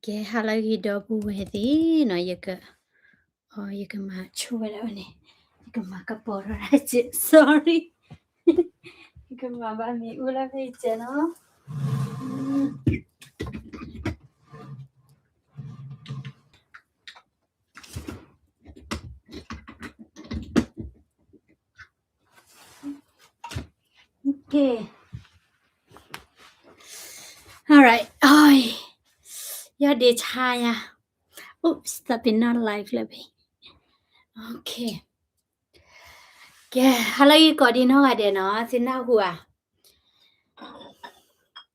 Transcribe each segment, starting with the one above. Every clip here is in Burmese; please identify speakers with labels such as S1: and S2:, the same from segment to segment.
S1: Ke halagi dobu wedi no yaka ma chwala ne yaka ma kapora raje sorry yaka ma ba mi ula veche no okay all right oi ya de chaya oops tapi not live labi okay ke halagi ko di no ga de no sina hua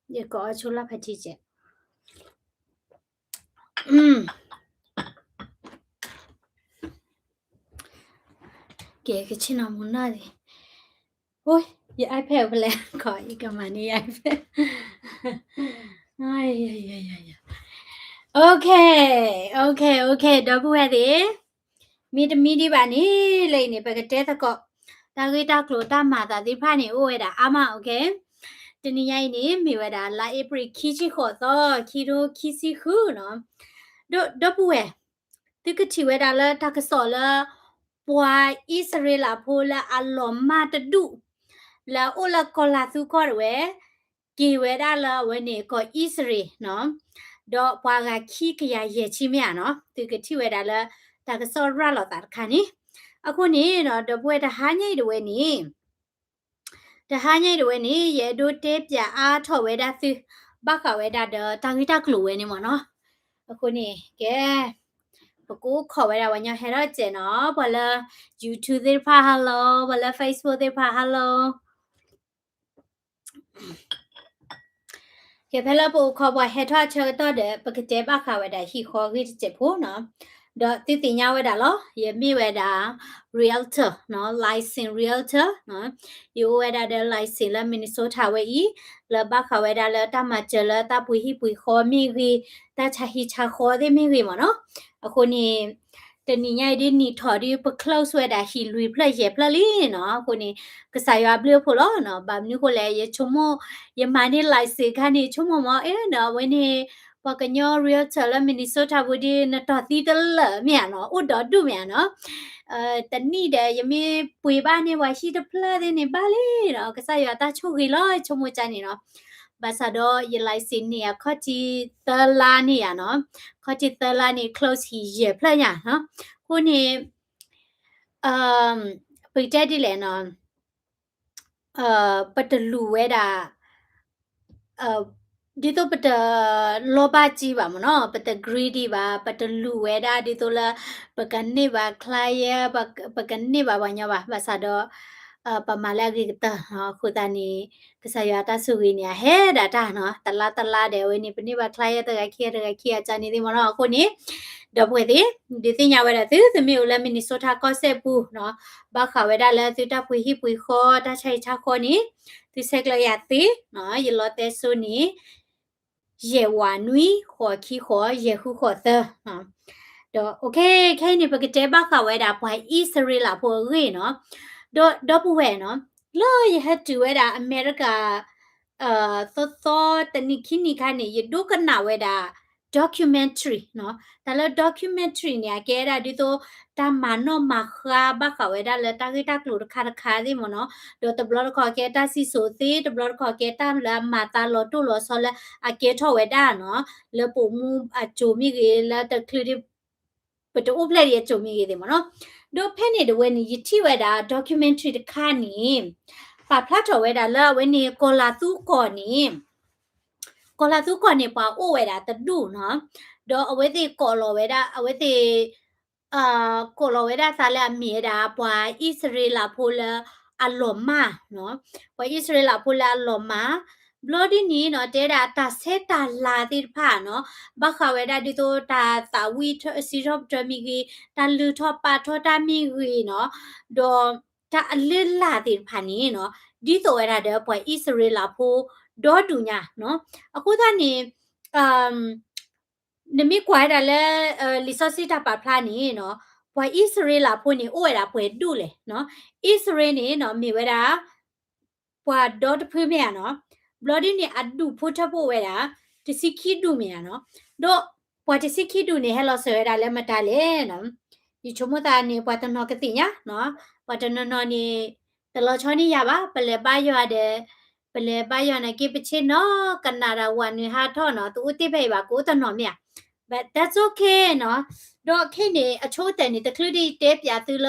S1: ye ko chula phati che ke china muna de ôi ye ipadไปแล้วขออีกประมาณนี้ ipad ai ai ai ai okay double head มีดีบ้านี่เลยนี่ไปกระเตะตะก็ตากีตาโคลตามาตาที่ผ่านนี่โอ้ยดาอามาโอเคทีนี้ยัยนี่มีเวลาลาเอปริคิชิขอต่อคิโรคิซิคูเนาะdouble head ที่ก็ชีเวลาละตากสอละปัวอิสราเอลพูละอารมณ์มาตะดุแล้วโอละกอลาสุก็เวกีเวลาละเวนี่ก็อิสราเอลเนาะดอกปัวกะขี้กะยาเยชิเมียเนาะที่ก็ชีเวลาละตากสอระละตาคันนี่အခုနေတော့တပွဲတဟန်းကြီးတွေနေတဟန်းကြီးတွေနေရေဒိုတေးပြအားထော်ဝဲတာသူဘကဝဲတာတာဂီတာကလိုဝဲနေမနော်အခုနေကဲပကူခေါ်ဝဲတာဝညာဟဲတော့ကျင်နော်ဘလ YouTube တွေဖာ hello ဘလ Facebook တွေဖာ hello ကဲဖဲလပူခေါ်ဘဟဲထော်ချေတော့တဲ့ပကတဲ့ဘကဝဲတာဟီခေါ်ကြီးချက်ဖို့နော်တော့တိတိညာဝဲတာလောရေမိဝဲတာ realtor နော် license realtor နော်ယူဝဲတာတဲ့ license လာ Minnesota ဝဲဤလဘခဝဲတာလတမကျလတပွေဟိပွေခေါ်မိကြီးတချဟိချခေါ်တဲ့မိကြီးမနော်အခုနေတနီညိုင်ဒီနီထော်ဒီပ close ဝဲတာဟီလူဖလက်ရေဖလက်လီနော်အခုနေကစားရဘလဖို့လောနော်ဘာမျိုးကိုလဲရေချုံမယမနီ license ခါနေချုံမမအဲနော်ဝဲနေပကညော realtor လာ Minnesota ဝဒီနတော်တီတလမြန်နော်ဥတော်တူမြန်နော်တနိတဲ့ယမေပွေပါနေဝရှိတဖလာတဲ့နေပါလေတော့ကစားရတာချုပ်ကြီးလောချုံမချနေနော်ဘာသာတော့ယလိုက်စင်းနေခေါတီတလာနေရနော်ခေါတီတလာနေ close ဟီရဖလာရနော်ခုနေပိတက်ဒီလေနော်ပတလူဝဲတာဒီတော့ပတလောဘကြီးပါမနော်ပတ greedy ပါပတလူဝဲတာဒီတော့လာပကနေပါ client ပကနေပါဘာညာပါဘာသာတော့ပမာလာဂီတခုတနီကဆယာတဆူဝီနီဟဲဒါတာနော်တလာတဲ့ဝင်းနေပနိပါ client တကခိရချာနေဒီမနော်အခုနေတော့ပွေဒီတင်ညာဝဲတာသူသမီးကိုလည်း Minnesota ကော့ဆက်ဘူးနော်ဘာခဝဲတာလည်းသူတပွေဟိပွေခေါ်တချိုင်ချခေါ်နေသူဆက်ကလရတီနော်ယလောတဲဆူနီရေဝါနွီခေါ်ခီခေါ်ရေခုခေါ်သနော်တော့โอเคခဲနေပကတဲ့ဘာခဝဲတာဘွိုင်အစ္စရေးလာဖို့ရေနော်တော့ပူဝဲနော်လောရဟတူဝဲတာအမေရိကသောတနိခိနိခါနေရဒုကနာဝဲတာ documentary နော်ဒါလည်း documentary เนี่ยแกဒါဒီတော့တမနောမခါဘခဝဲဒါလည်းတကိတကလူခါဒီမနော်တော့တဘလခေါ်ကဲတာစီဆိုသေးတဘလခေါ်ကဲတာလာမာတာလောတူလောဆောလဲအကဲထောဝဲဒါနော်လေပုံမူအချိုမီကေလာတကလူပတိုပလက်ရချိုမီကေဒီမနော်တော့ဖဲနေတော့ဝဲနေရတိဝဲတာ documentary တခါနေပါဖလာထောဝဲဒါလာဝဲနေကောလာသူကောနေကောလာသူကောနေပါအိုဝဲတာတဒုနော်တော့အဝဲတိကောလောဝဲတာအဝဲတိကောလောဝဲတာဆာလာမြေတာပွာဣစရေလဖိုလာအလောမနော်ပွာဣစရေလဖိုလာအလောမဘလော်ဒီနီနော်တဲတာတာဆက်တာလာတိဖာနော်ဘခဝဲတာဒီတော့တာဝီစီရော့ဒမီဂီတာလူထောပါထောတာမီဂီနော်တော့တာအလစ်လာတိဖာနီနော်ဒီတော့ဝဲတာတဲ့ပွာဣစရေလဖိုဒေါ်တူညာနော်အခုသားနေနမိကွာဒါလဲလီဆော့စီတာပါဖလာနေနော်ဘွာဣစရေလဖိုနေအိုရတာဘွေတူလေနော်ဣစရေနေနော်မြေဝဲတာဘွာဒေါ်တဖွေးမြနော်ဘလော်ဒီနေအဒူဖိုထဖို့ဝဲတာတစီခီဒူမြနော်တော့ ပွားတစီခိဒူနေဟဲလောဆွဲဒါလည်းမတားလေနော်ဒီချုံမတာနေပွားတနော်ကတိညာနော်ပွားတနော်နေတလောချောနေရပါပလဲပါရတယ်ပလဲပါရနေကိပချေနော်ကနာရာဝန်နေဟာထောနော်သူတိဖေးပါကိုတနော်မြ but that's okay နော်တော့ခိနေအချိုးတန်နေတကလူဒီတဲပြသူလ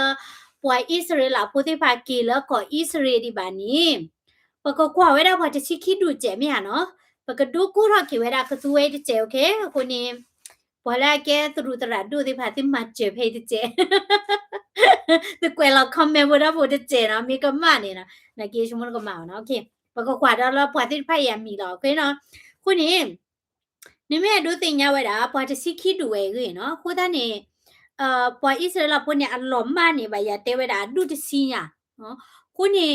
S1: ပွားဣစရေလပိုတိဖာကီလကောဣစရေဒီပါနီပကကွာဝဲတော့ပွားတစီခိဒူကျဲမြနော်ပကဒူကူရခိဝဲတာကသူဝဲကျဲ okay ကိုနေပွာလာကဲသူတို့တရဒူဒီဖာတိမကျဲဖေးကျဲတကွယ်လောက် comment ဝရဖို့ကျဲနော်မိကမနေနော်နကေရှမကမနော် okay ပကကွာတော့ပွားတိဖာရမီတော့ okay နော်ခုနေနိမဲဒုတင်ညဝဲတာပွားတစီခိတူဝဲကြီးနော်ခိုးသားနေပွားဣစရလပွနေအလောမနေပါရတဲဝဲတာဒုတစီညာနော်ခုနေ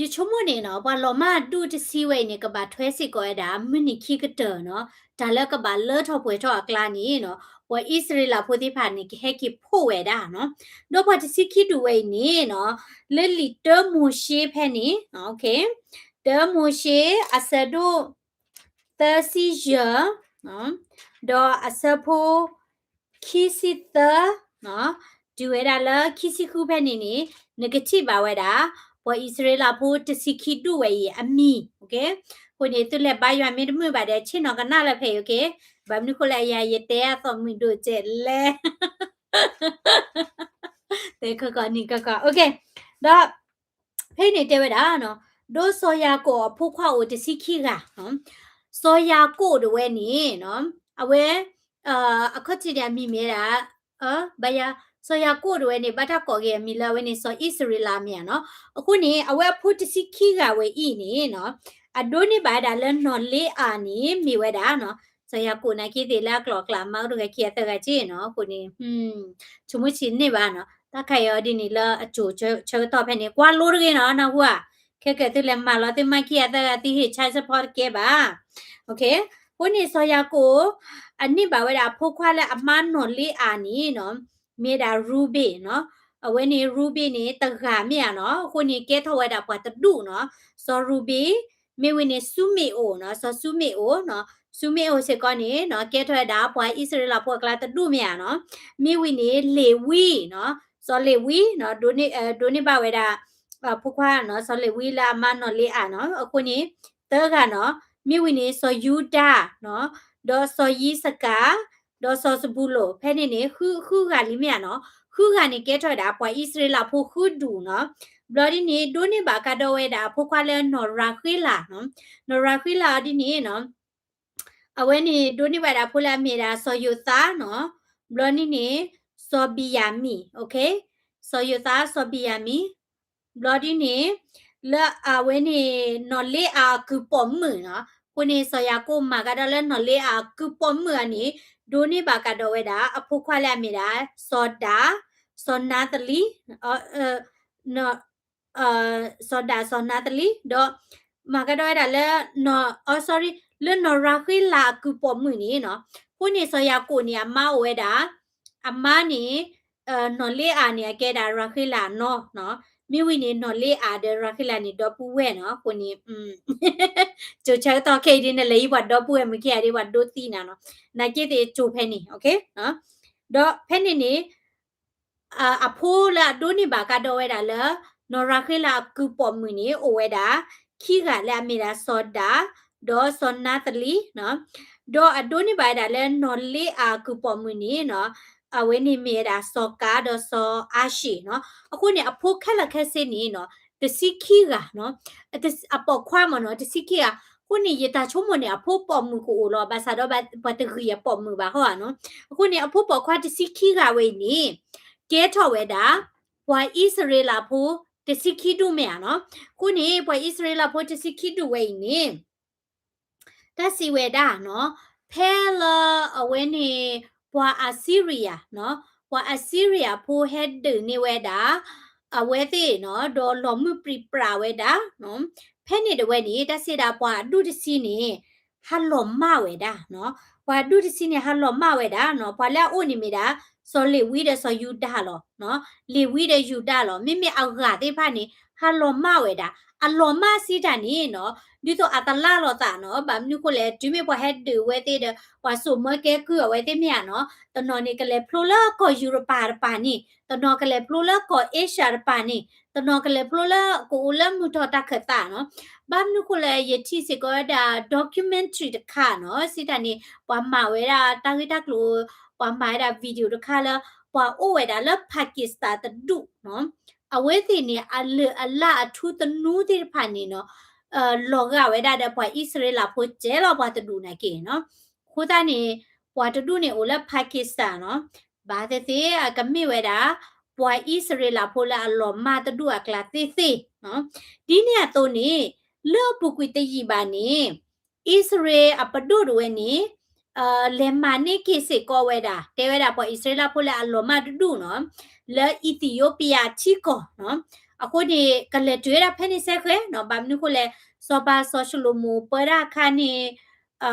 S1: ရချုံမနေနော်ပွာလောမဒုတစီဝဲနေကဘာထွဲစစ်ကောတာမနိခိကတနော်ဒါလကဘာလောထောပွဲထောအကလာနေနော်ပွားဣစရလဖိုတိဖာနေဟဲကိဖို့ဝဲတာနော်တော့ပွားတစီခိတူဝဲနေနော်လဲလီတမူရှိဖဲနေโอเคတမူရှိအစဒု30 နော်တော့အစဖိုခီစီတနော်ဒီဝဲတာလခီစီခုဖက်နေနေ negative ပါဝဲတာဘောဣစရေလဖိုတစီခိတုဝဲရအမီโอเคကိုနေသူလက်ပါရွာမင်းတို့ပါတယ်ချင်းတော့ကနာလည်းဖေโอเคဘာမနုခလည်းရရတဲ့သောမင်းတို့ကျဲလဲတဲ့ကနီကโอเคတော့ဖေးနေတဲ့ဝဲတာနော်ဒိုဆိုယာကိုဖိုခွာကိုတစီခိကနော်ဆိုယာကိုတဝဲနေနော်အဝဲအခက်ချီရမိမဲတာဘာယာဆိုယာကိုတဝဲနေဘာတာကောကေမီလာဝဲနေဆိုဣစရေလမြန်နော်အခုနေအဝဲဖုတစီခိကဝဲဤနေနော်အဒိုနေဘာဒါလနော်လေအာနေမိဝဲတာနော်ဆိုယာကိုနာကိတေလာကလောကလာမောက်တကခိယတကချီနော်ကိုနေချုံမချီနေပါနော်တခါရဒီနေလာအချိုချေတော့ဖဲနေကွာလို့ရနော်နော်ဟွာခဲကဲတလည်းမလာတဲ့မခိယတကတိဟိချိုင်စပေါ်ကေပါโอเคကိုနေဆိုယာကိုအနိဘာဝဲတာဖိုခွာလဲအမနော်လေအာနီနော်မေဒါရူဘီနော်အဝဲနေရူဘီနေတခါမြနော်ကိုနေကဲထောဝဲတာပွားတဒုနော်ဆိုရူဘီမေဝနေဆူမီအိုနော်ဆိုဆူမီအိုနော်ဆူမီအိုစကောနေနော်ကဲထောတာပွားဣစရေလပွားကလာတဒုမြနော်မေဝနေလေဝီနော်ဆိုလေဝီနော်ဒိုနေဘာဝဲတာဖိုခွာနော်ဆိုလေဝီလာအမနော်လေအာနော်အခုနေတကနော်မိဝိနေဆိုယူတာနော်ဒေါ်ဆိုယီစကာဒေါ်ဆိုစဘူးလိုဖဲနေနေခုကလိမြနော်ခုကနေကဲထွက်တာပွာဣစရေလဖိုခုဒူနော်ဘလော်ဒီနေဒိုနေဘာကတော့ဝဲတာဖိုခွာလဲနော်ရာခွေလာနော်နော်ရာခွေလာဒီနေနော်အဝဲနေဒိုနေဘာတာဖိုလာမြေတာဆိုယူသားနော်ဘလော်နီနေဆိုဘီယာမီโอเคဆိုယူသားဆိုဘီယာမီဘလော်ဒီနေလာအဝဲနေနော်လေအာကူပေါ်မှုနော်ကိုနေဆိုရကိုမာကတော့လဲနော်လေအာကူပေါ်မှုအနေဒိုနေဘာကတော့ဝဲတာအဖို့ခွာလက်မိတာစောဒါစောနာတလီနော်စောဒါစောနာတလီတော့မာကတော့ဒါလဲနော် sorry လဲနော်ရာခိလာကူပေါ်မှုနေနော်ကိုနေဆိုရကိုနေအမဝဲတာအမနေနော်လေအာနေကဲတာရာခိလာနော်မိဝိနေနော်လေအာဒရခိလာနေတော့ပူဝဲနော်ကိုနေချိုချတော့ခေဒီနေလေဘတ်တော့ပူဝဲမခေဒီဘတ်ဒိုတီနာနော်နာကိတေချိုဖဲနေโอเคနော်တော့ဖဲနေနေအဖိုးလာဒိုနေဘာကတော့ဝဲတာလဲနော်ရခိလာကူပေါ်မူနေအိုဝဲတာခိကလာမီတာစောဒါဒေါ်စောနာတလီနော်တော့အဒိုနေဘာဒါလဲနော်လေအာကူပေါ်မူနေနော်အဝဲနေမြေတာစောကာတော့စောအာရှိနော်အခုနေအဖိုးခက်လက်ခက်စစ်နေနော်တစီခီကနော်အပေါ်ခွာမနော်တစီခီကခုနေရတာချုံမနေအဖိုးပေါ်မှုကိုလောဘာသာတော့ဘာတခီရပေါ်မှုပါဟောနော်အခုနေအဖိုးပေါ်ခွာတစီခီကဝေနေကဲထော်ဝဲတာဘွာဣစရေလဖိုးတစီခီတုမြနော်ခုနေဘွာဣစရေလဖိုးတစီခီတုဝေနေတစီဝဲတာနော်ဖဲလာအဝဲနေဘွာအဆီရီယာနော်ဘွာအဆီရီယာဖိုဟက်ဒနေဝဲတာအဝဲသေးနော်ဒေါ်လော်မှုပရိပရာဝဲတာနော်ဖဲနေတဝဲနေတစီတာဘွာဒုတစီနေဟလော်မဝဲတာနော်ဘွာဒုတစီနေဟလော်မဝဲတာနော်ဘွာလာအိုနေမီတာစောလေဝီတဲ့စောယူတာလောနော်လေဝီတဲ့ယူတာလောမိမိအောက်ကတိဖာနေဟလော်မဝဲတာ อารมณ์มาสิดานี่เนาะดิโตอัตลาลอตาเนาะแบบนี้ก็เลยจิมีพอเฮ็ดดูเวทีเดว่าสมมติแกคือเอาไว้ที่เมียเนาะตอนนอนนี่ก็เลยพลูเลอร์ก็ยุโรปาร์ปานี่ตอนนอนก็เลยพลูเลอร์ก็เอเชียร์ปานี่ตอนนอนก็เลยพลูเลอร์ก็อุลมมุทอตาเขตาเนาะแบบนี้ก็เลยยที่สิก็ได้ด็อกิเมนทรีตะค่ะเนาะสิดานี่ว่ามาเวลาตั้งที่ตักรู้ว่ามาได้วิดีโอตะค่ะแล้วว่าโอ้เวลาแล้วปากีสถานตะดุเนาะ awete ni alla athu tanu dir phani no loga weda da pwa israel pho je lo pwa tu na ke no khuda ni pwa tu ni ola pakistan no ba te te kami weda pwa israel pho la lo ma tu akla te te no di ni to ni lo pu kwi te yi ba ni israel apadu do ni le mani ki se ko weda te weda pwa israel pho la lo ma tu no และอิธิโอเปียที่ก่อนเนาะအခုဒီကလေတွေ့ရဖက်နေဆက်ခဲเนาะဘာမနုကိုလေစောပါဆောရှလမူပရာခါနေ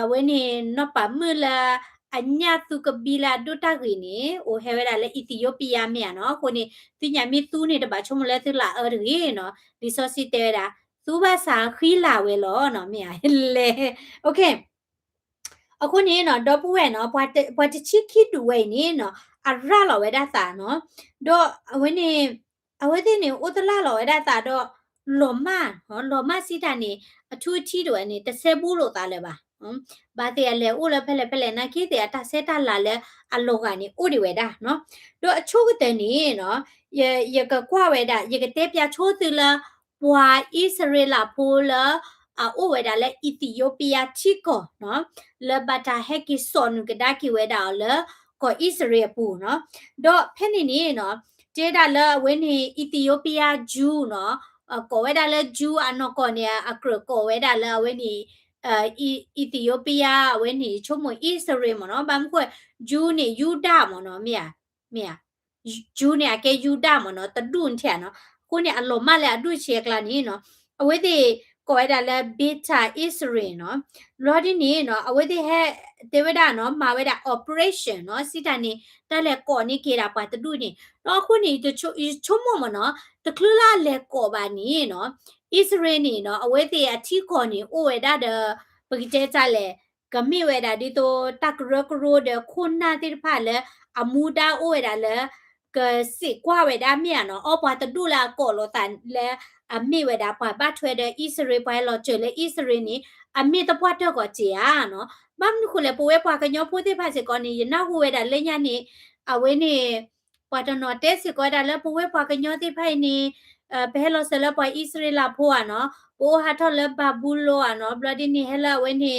S1: ဝဲနေနော်ပါမလာအညာသူကဘီလာဒိုတာဂီနေအိုဟဲဝဲလာလေအီသီယိုပီးယားမြန်နော်ကိုနေတိညာမီသူနေတပါချုံမလဲသလာအော်ရီနော်ဒီဆောစီတဲတာသူဘာစာခီလာဝဲလောနော်မြန်လေโอเคအခုနေနော်ဒေါ်ပူဝဲနော်ဘွာတချီခိတူဝဲနေနော်အရလာဝဲဒါတာနော်ဒေါ်အဝဲနေအဝဲတဲ့နေဥတလာလာဝဲဒါတာဒေါ်လောမနော်လောမစီတာနေအထူးချီတို့အနေတဆဲဘူးလို့သားလဲပါနော်ဘာတဲ့လဲဥလဖဲလဲဖဲလဲနာခိတဲ့တဆဲတာလာလဲအလောကနေဥဒီဝဲဒါနော်ဒေါ်အချိုးကတဲ့နေနော်ရကကွာဝဲဒါရကတဲ့ပြချိုးသူလာပွာဣစရေလပိုလာအိုဝဲဒါလဲအီသီယိုပီးယားချီကောနော်လဘတာဟက်ကီဆွန်ကဒါကီဝဲဒါလကိုဣစရေပူနော်ဒေါ်ဖဲနေနေနော်ကျေဒါလဝဲနေအီသီယိုပီးယားဂျူးနော်ကိုဝဲဒါလဲဂျူးအနော်ကောနေအကရကိုဝဲဒါလဲဝဲနေအီသီယိုပီးယားဝဲနေချုံမဣစရေမနော်ဘာမခွဲဂျူးနေယူဒမနော်မြာဂျူးနေအကဲယူဒမနော်တဒွန်းထဲနော်ကိုနေအလုံးမလဲအဒွချေကလာနေနော်အဝဲတဲ့ကိုအဲ့ဒါလဲ beta israel เนาะလော်ဒီနေเนาะအဝဲတဲ့ဟဲ့တေဝဒเนาะမာဝဲတာ operation เนาะစီတာနေတက်လဲကော်နေကေတာပါတတူနေတော့ခုနေချုံမမเนาะတကလလာလဲကော်ပါနေเนาะ israel နေเนาะအဝဲတဲ့အထီကော်နေအိုဝဲတာတဲ့ပကိတဲကြလဲကမိဝဲတာဒီတော့တကရကရိုတဲ့ခုနာတိဖာလဲအမူတာအိုဝဲတာလဲကစစ်ကွာဝဲတာမြန်เนาะအော်ပါတတူလာကော်လို့တန်လဲအမေဝဒါပွားပတ်ထွဲတဲ့ဣစရေပွားလောကျွေလေဣစရေနီအမေတပွားတော့ကကြေอ่ะเนาะမမ်နခုလေပွေပွားကညောဖိုးတဲ့ဖာစေကောနေရနာဟူဝဲဒါလေညာနေအဝဲနေပွားတနော်တဲစေကောဒါလေပွေပွားကညောတဲ့ဖိုင်နေဘဲလောဆလပွားဣစရေလာဖိုးอ่ะเนาะပိုဟာထော်လေဘာဘူးလောอ่ะเนาะဘလဒီနေဟလာဝဲနေ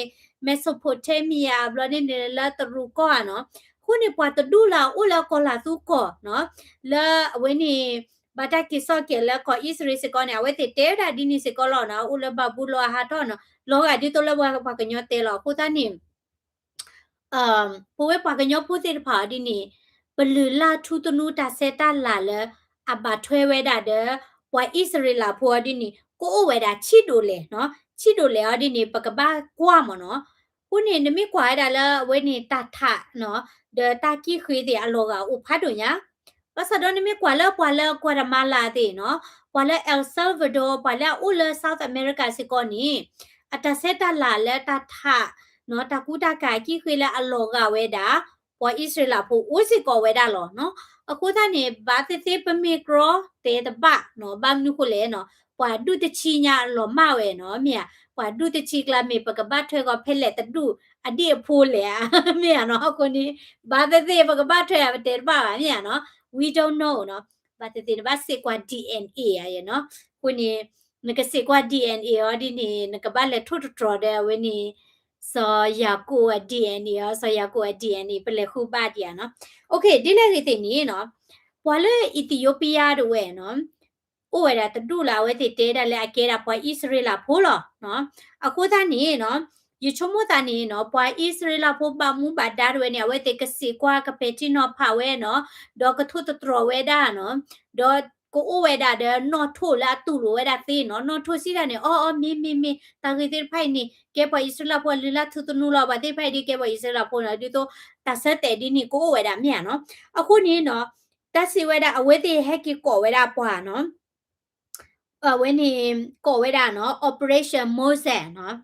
S1: မက်ဆိုပိုတေမီယာဘလဒီနေလာတရူကောอ่ะเนาะခုနေပွားတဒူလာအိုလာကောလာသူကောเนาะလာဝဲနေဘာတာကိစောကေလကောဣစရိစကောနေဝဲတေတဲဒါဒီနိစကောလောနော်ဥလဘဘူးလောဟာတော့နော်လောကဒီတော့လဘကကညောတဲလောကိုတနိပိုဝဲပါကညောပိုတေဖာဒီနိဘလူလာထူတနူတာစေတာလာလအဘထွဲဝဲတာတဲ့ဝိုင်ဣစရိလာဖိုဒီနိကိုအိုဝဲတာချီတိုလေနော်ချီတိုလေအဒီနိပကဘာကွာမနော်ခုနေနမိကွာဒါလဝဲနေတထနော်ဒေတာကီခွေးတဲ့အလောကဥဖတ်တို့ညာပါစဒိုနီမီကွာလာကွာရမာလာတဲ့နော်ကွာလာအယ်ဆယ်ဗာဒိုကွာလာဥလဆောက်အမေရိကစီကောနီအတဆက်တလာလက်တထနော်တကူတကကြီးခွေလာအလောကဝဲတာပွာဣစရလာဖို့ဦးစီကောဝဲတာလောနော်အခုကနေဘာတိတိပမီကရောတေတပနော်ဘာမနုကိုလေနော်ပွာဒုတချီညာလောမဝဲနော်မြပွာဒုတချီကလာမေပကပတ်ထွဲကဖဲလက်တဒုအဒီအဖိုးလေမြနော်ကိုနီဘာတိတိပကပတ်ထွဲတေတပပါမြနော်we don't know เนาะဘာတတဲ့ဘာစေကွာ DNA ရเนาะကိုနေနကစေကွာ DNA ရောဒီနေနကဘာလေထွတ်တော်တဲ့ဝနေစောယာကို DNA ရောစောယာကို DNA ပလေခုပါတရเนาะ okay ဒီလေတဲ့နေเนาะဘွာလေအီသီယိုပီးယားတို့ဝဲเนาะအိုဝဲတာတူလာဝဲတဲ့တဲတယ်လေအကဲတာဘွာဣစရေလဖိုးလောเนาะအခုသားနေเนาะယချုံမတနေနော်ပွာဣစရေလဖို့ပါမှုပါဒါရွေးနေဝဲတေကစီကွာကပေတီနော်ဖာဝဲနော်ဒေါကထုတတရဝဲဒါနော်ဒေါကိုအိုဝဲဒါဒနော်ထိုလာတူလိုဝဲဒါသေးနော်နော်ထိုစီတာနေအော်မီတာဂေတေဖိုင်နေကဲပွာဣစရေလဖို့လီလာထုတနူလာပါတေဖိုင်ဒီကဲပွာဣစရေလဖို့နော်ဒီတော့တဆက်တဲ့ဒီနီကိုဝဲဒါမြန်နော်အခုနေနော်တက်စီဝဲဒါအဝဲတေဟက်ကီကောဝဲဒါပွာနော် when he go with that no operation Moses no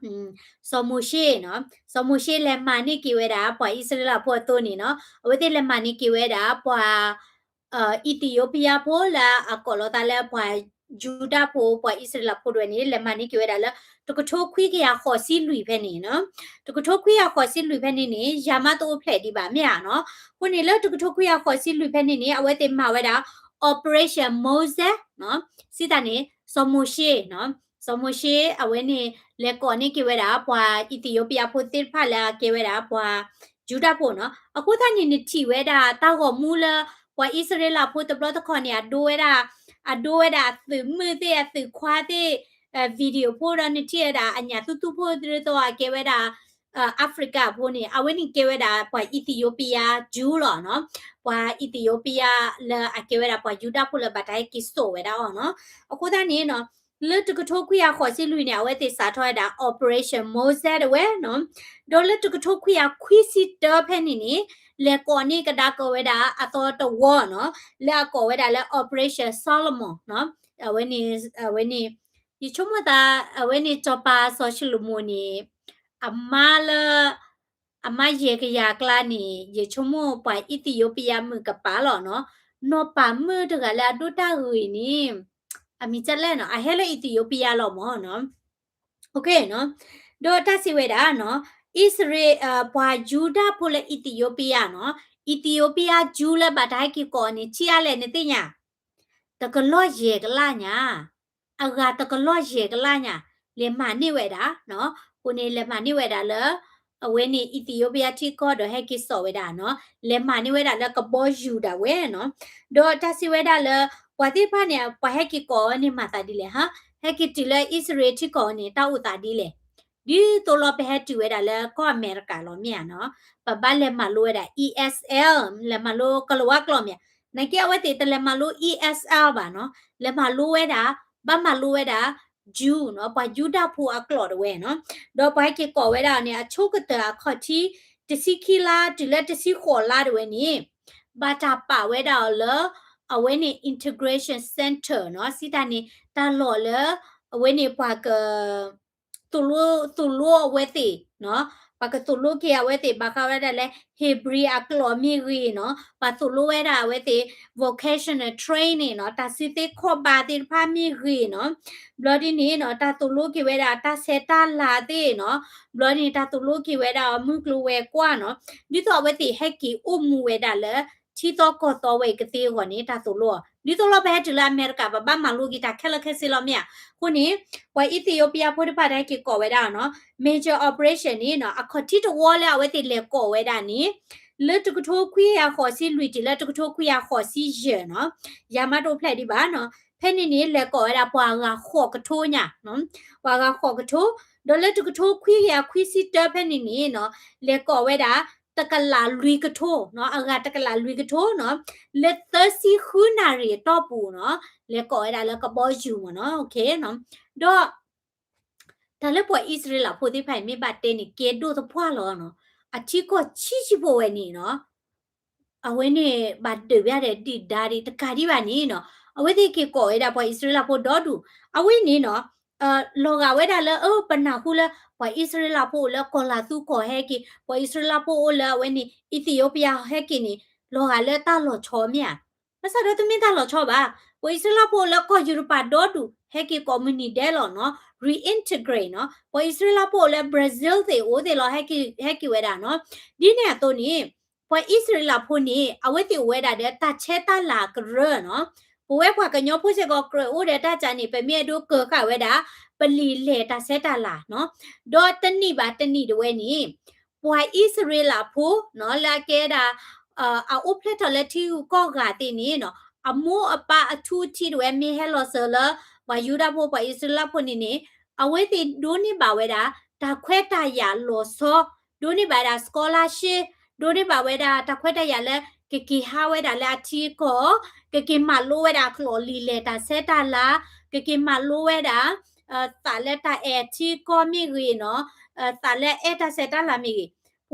S1: so Moshe no so Moshe le mani ki with that pa Israel po to ni no with le mani ki with that pa Ethiopia po la akolo ta le pa Juda po pa Israel po do ni le mani ki with that la to ko tho khwi ki ya kho si lui phe ni no to ko tho khwi ya kho si lui phe ni yama to phle di ba mya no ko ni le to ko tho khwi ya kho si lui phe ni awete ma with that operation Moses no si ta ni สมุเชเนาะสมุเชเอาไว้นี่แล้วก่อนนี่เกี่ยวกับปวาอิธิโอเปียพูดติดพาแล้วเกี่ยวกับปวาจูดาพูเนาะအခုท่านนี่ที่เวดาตาก็มูละปวาอิสราเอลพูดตบลอตะคอนเนี่ยดูเวดาดูเวดาสื่อมือเตะสื่อควาเตวิดีโอพูดนี่ที่เวดาอันเนี้ยตุๆพูดตัวเกี่ยวกับแอฟริกาพูนี่เอาไว้นี่เกี่ยวกับปวาอิธิโอเปียจูหรอเนาะปวาอิธิโอเปียแล้วเกี่ยวกับปวายูดาพูละบัดไดกิโซเวดาเนาะအခုတည်းနော်လွတ်တကထိုးခွေရခေါ်စီလူနေအဝဲတေစာထွားတာ operation mozart ဝဲနော်ဒေါ်လွတ်တကထိုးခွေရခွီစီတော့ဖဲနေနေလေကောနေကဒါကောဝဲတာအတော်တဝနော်လေကောဝဲတာလေ operation solomon နော်အဝဲနေဒီချုံမတာအဝဲနေချပါဆိုရှယ်လူမူနီအမာလာအမရေကရကလာနေရေချုံမပွိုင်အီသီယိုးပီးယားမှုကပါလောနော်နော်ပါမှုတကလာဒုတာဟူနီအမီချက်လဲနော်အဟဲလေအီသီယိုးပီးယားလောမောနော်โอเคနော်ဒေါ်တစီဝဲတာနော်ဣစရေပွာဂျူဒာပိုလေအီသီယိုးပီးယားနော်အီသီယိုးပီးယားဂျူလဲဘာတိုင်းကီကောနေချီရလဲနေတိညာတကလော့ရေကလာညာအဂါတကလော့ရေကလာညာလေမာနေဝဲတာနော်ကိုနေလေမာနေဝဲတာလဲအဝဲနေအီသီယိုးပီးယားတီကောဒဟဲကီစောဝဲတာနော်လေမာနေဝဲတာလဲကဘောယူတာဝဲနော်ဒေါ်တစီဝဲတာလဲပွာတိဖာနေပွာဟဲကီကောနေမာတာဒီလေဟာဟဲကီတီလဲဣစရေတီကောနေတာဥတာဒီလေဒီတိုလပဟဲတီဝဲတာလဲကောအမေရိကလောမြန်နော်ပပလဲမလိုဝဲတာ ESL လဲမလိုကလောကလောမြန်နိုင်ကဝဲတေတလဲမလို ESL ပါနော်လဲမလိုဝဲတာဘာမလိုဝဲတာဂျူနော်ပွာယူတာဖူအကလော်တဝဲနော်ဒေါ်ပွားကီကောဝဲတာနေအချိုကတာခေါတီတစီခီလာဒီလက်တစီခေါ်လာတဝဲနေဘာတာပါဝဲတာလဲအဝဲနေ integration center နော်စီတာနေတာလော်လဲအဝဲနေပွာကတူလိုအဝဲတေနော်ပါကတူလိုကေအဝဲတေဘာခဝဲတာလဲ Hebrew အကလော်မီရီနော်ပါတူလိုဝဲတာအဝဲတေ vocational training နော်တာစီတေခေါ်ပါတေဖာမီရီနော် bloody နေနော်တာတူလိုကေဝဲတာတာဆေတာလာတေနော် bloody တာတူလိုကေဝဲတာမုကလိုဝဲကွာနော်ဒီတော့ဝဲတေဟက်ကီအုံမူဝဲတာလဲချီတော့ကောတော့ဝဲကတိကိုနေတာတူလိုဒီတော့ဘဲတူလာအမေရိကဘာမလူဂီတာခက်လက်ခက်စီလောမြခုနေဝဲအီသီယိုးပီးယားဖို့တပါတိုင်းကကောဝဲတာနော် major operation နေနော်အခတိတဝလဲဝဲတိလေကောဝဲတာနေလက်တကထိုးခွေးရခေါ်စီလူတီလက်တကထိုးခွေးရခေါ်စီရနော်ရမတော့ဖလက်ဒီပါနော်ဖဲနေနေလေကောဝဲတာပွာကခေါ်ကထိုးညာနော်ပွာကခေါ်ကထိုးဒေါ်လက်တကထိုးခွေးရခွေးစီတဖဲနေနေနော်လေကောဝဲတာတကလာလူကထိုးနော်အကတကလာလူကထိုးနော်လက်သစီခုနာရီတော့ပူနော်လက်ကောရတာလက်ကဘောယူမနော်โอเคနော်တော့ဒါလည်းပေါ်ဣသရေလဖို့ဒီဖိုင်မိဘတဲနေကေဒိုသဖွာလောနော်အချီကိုချီချီဖို့ဝဲနေနော်အဝဲနေဘာတပြတဲ့တိဒါဒီတခါဒီပါနေနော်အဝဲဒီကေကောရတာပေါ်ဣသရေလဖို့တော့တူအဝဲနေနော်လောကဝဲတာလဲပနာခုလဲပွာဣသရေလဖို့လဲကောလာသူကောဟဲကီပွာဣသရေလဖို့လဲဝဲနေအီသီယိုးပီးယားဟဲကီနေလောကလဲတာလောချောမြမစရတမင်းတာလောချောပါပွာဣသရေလဖို့လဲကောယူရပါတော့တူဟဲကီကွန်မြူနီတဲလောနော် reintegrate နော်ပွာဣသရေလဖို့လဲဘရာဇီးတေအိုတေလောဟဲကီဝဲတာနော်ဒီနေတော့နေပွာဣသရေလဖို့နေအဝဲတေဝဲတာတဲ့တချဲတာလာကရနော်ဘဝဖွာကညောဖို့စေကောကရအိုတဲ့တချာနေပမြေဒိုကခဝဲတာပလီလေတာဆက်တာလာနော်ဒေါ်တနိပါတနိတဝဲနေပွာဣသရေလဖို့နော်လာကဲတာအိုဖလက်ထလက်တီကိုကတိနေနော်အမိုးအပအထူးတီတွေမေဟဲလောဆလာဝါယူဒဖို့ပွာဣသရေလဖို့နေနေအဝဲတိဒိုနေပါဝဲတာဒါခွဲတာရလောစောဒိုနေပါတာ scholarship ဒိုနေပါဝဲတာတခွဲတာရလဲကီဟာဝဲတာလာတီကိုကီမလိုဝဲတာခလိုလီလေတာဆက်တာလာကီမလိုဝဲတာတာလက်တာအတီကိုမီရီနော်တာလက်အတာဆက်တာလာမီ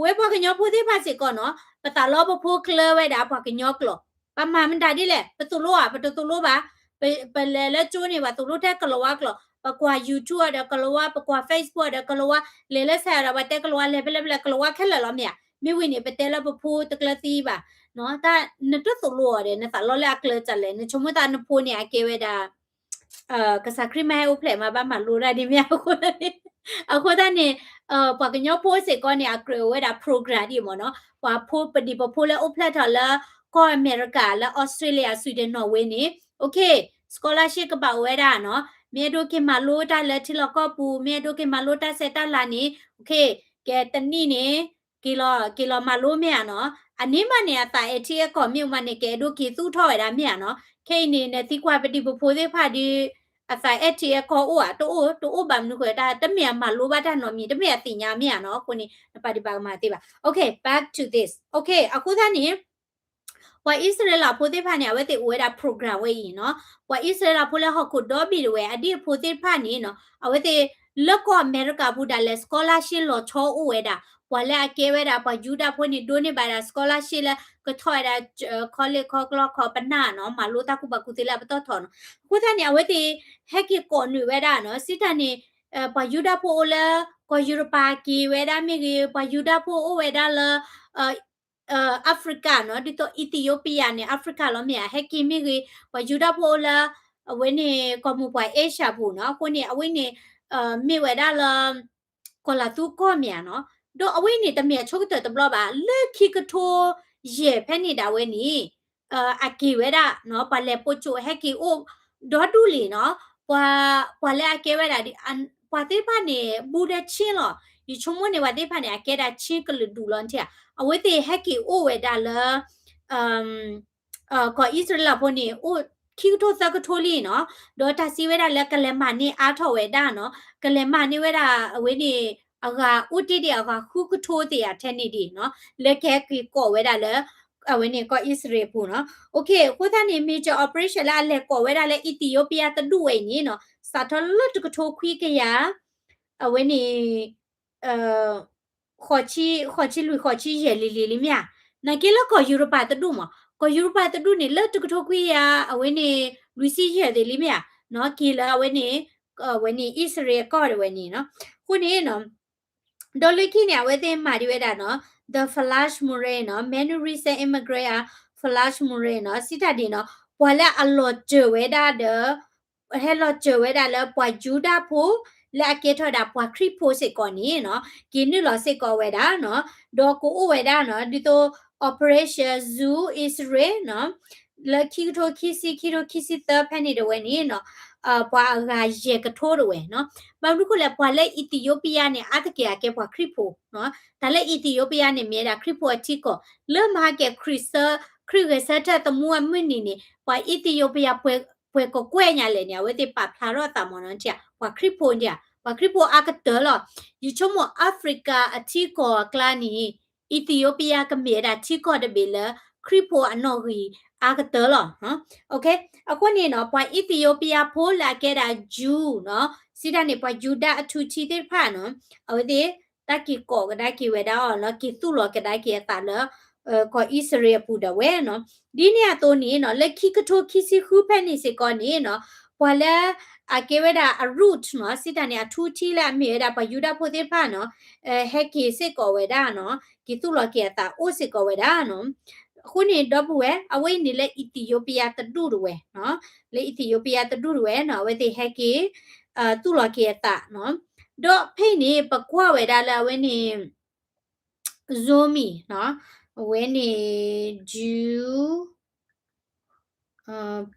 S1: ဝဲပေါ်ကညောဖိုးသေးပါစီကောနော်ပတာလောဘဖိုးကလဝဲတာပေါ်ကညောကလောပမာမန်တာဒီလေပတူလောပတူလောပါ ไปเลยจูนี่ว่าตุลุแท้กะละวะกลอปะกว่า YouTube อะกะละวะปะกว่า Facebook อะกะละวะเลใส่ระบาแต่กะละวะเลเปเลกะละวะแค่ละเมียมีวินี่ไปเตละปะพูตะกะละตีบ่าเนาะตานตุตุลัวเดนะตะลอเลอะกะละจัดเลยนะชมตานพูเนี่ยเกเวดากะสะคริแม่อุเพลมาบ้ามาลูราดิเมียคนนี้ako tani pa kanyo po se ko ni akre we da program di mo no pa po pa di pa po le upla tha la ko America la Australia Sweden Norway ni okay scholarship ka ba we da no me do ke ma lo ta la thi lo ko pu me do ke ma lo ta se ta la ni okay ke tani ni kilo ma lo me no ani ma ne ta e thi ko mi ma ne ke do ki tu tho da me no ke ni ne ti kwa pa di po de pha di asai eti e ko o to bam nu ko da ta mia ma lo ba da no mi ta mia ti nya mia no ko ni pa di ba ma ti ba okay back to this okay aku da ni wa Israel la pho te pha ni awe te we da program we yi no wa Israel la pho le ho ko do bi we adi pho te pha ni no awe te lo ko America bu da le scholarship lo cho o we da wa le ke we da pa juda pho ni do ni ba da scholarship la ko thoi da college ko klo ko pa na no ma lo ta ku ba ku te la ba to thon ku ta ni awe te he ki ko nu we da no si ta ni pa juda pho o la ko Europa ki we da mi ki pa juda pho o we da la Africa เนาะดิโตอิธิโอเปียเนี่ยแอฟริกาแล้วเนี่ยให้กินมีคือว่ายูดาโพละเว้นเนี่ยก็มูไปเอเชียพูเนาะคนเนี่ยเอาไว้เนี่ยมีไว้ได้ละก็ละตู้ก็เมียเนาะโดเอาไว้เนี่ยแต่เมียชกเตอตบลอบอ่ะเลิกคิดกระโทเย่แพ่นี่ดาเว้นี่อากีไว้ได้เนาะปะเลปจูให้กิโอดอดูลีเนาะว่าเลอากีไว้ได้ดิอันว่าที่บ้านเนี่ยบูเดชินหรออยู่ชั่วโมงเนี่ยว่าที่บ้านเนี่ยอากีได้ชินก็เลยดูร้อนเถอะ အဝိတေဟက်ကီအိုဝေဒါလအမ်ကောဣသရေလပေါ်နေအိုခိတိုသကထိုလီနော်ဒေါ်တာစီဝေဒါလကလမနီအားထောဝေဒါနော်ကလမနီဝေဒါအဝိနေအကဥတီဒီအကခုကထိုတေရတဲ့နေဒီနော်လက်ကဲကီကောဝေဒါလအဝိနေကောဣသရေပူနော်โอเคကိုသားနေ major operation လာလက်ကောဝေဒါလက်အီသီယိုးပီးယားတဒူဝေနေနော်စာထလတ်ကထိုခွီကရအဝိနေเอ่อขอchiลุยขอchiเยลิลิลิเมียนาเกลก็ยุโรปาตะดุมก็ยุโรปาตะดุนี่เลตุกทกุยาอเวนี่ลุยซิเยเดลิเมียเนาะกีลาเวนี่เวนี่อิสราเอลก็เวนี่เนาะคุณนี่เนาะดอลลิกิเนี่ยเวเตมาดิเวดาเนาะ the flash murray เนาะ many recent immigrant flash murray เนาะสิตาดีเนาะปวละอลอเจเวดาเดเฮลอเจเวดาแล้วปวจูดาพูและเกทอดาปวคริโพสิก่อนนี้เนาะกินนี่ลอสิก่อเวดาเนาะดอกูเวดาเนาะดิโต operation zoo israel เนาะและคิโตคิซิเตอร์แพนิดเวนี่เนาะปวกาเยกโทดเวเนาะบางทุกคนแล้วปวเลอิธิโอเปียเนี่ยอาตเกียเกปวคริโพเนาะแต่และอิธิโอเปียเนี่ยมีดาคริโพอทิโกเริ่มมาเกคริสคริเกเซตตมัวมื้อนี่ปวอิธิโอเปียpue ko kwe nya le nya we te pa phla ro ta mo non tia wa kripo nya wa kripo a ka de lo yu chomo africa a thi ko kla ni ethiopia ka me da thi ko de be le kripo ano ri a ka de lo ha okay akwa ni no pa ethiopia pho la ke da ju no si da ni pa juda athu chi te pha no awe te ta ki ko ka da ki we da lo ki tu lo ka da ki ta lo ko Israel pu da we no di ne to ni no le ki ka tho ki si khu phe ni se ko ni no pwa la a ke we da a root no si da ne a thu thi la me da pa yuda pho te pha no he ki se ko we da no ki tu lo ki ta o se ko we da no ခုနေတော့ဘူးဝဲအဝိနေလေအီသီယိုပီးယားတတူရဝဲနော်လေအီသီယိုပီးယားတတူရဝဲနော်ဝဲတိဟက်ကီတူလကီတာနော်တော့ဖိနေပကွာဝဲဒါလာဝဲနေဇိုမီနော်ဝဲနေဂျူ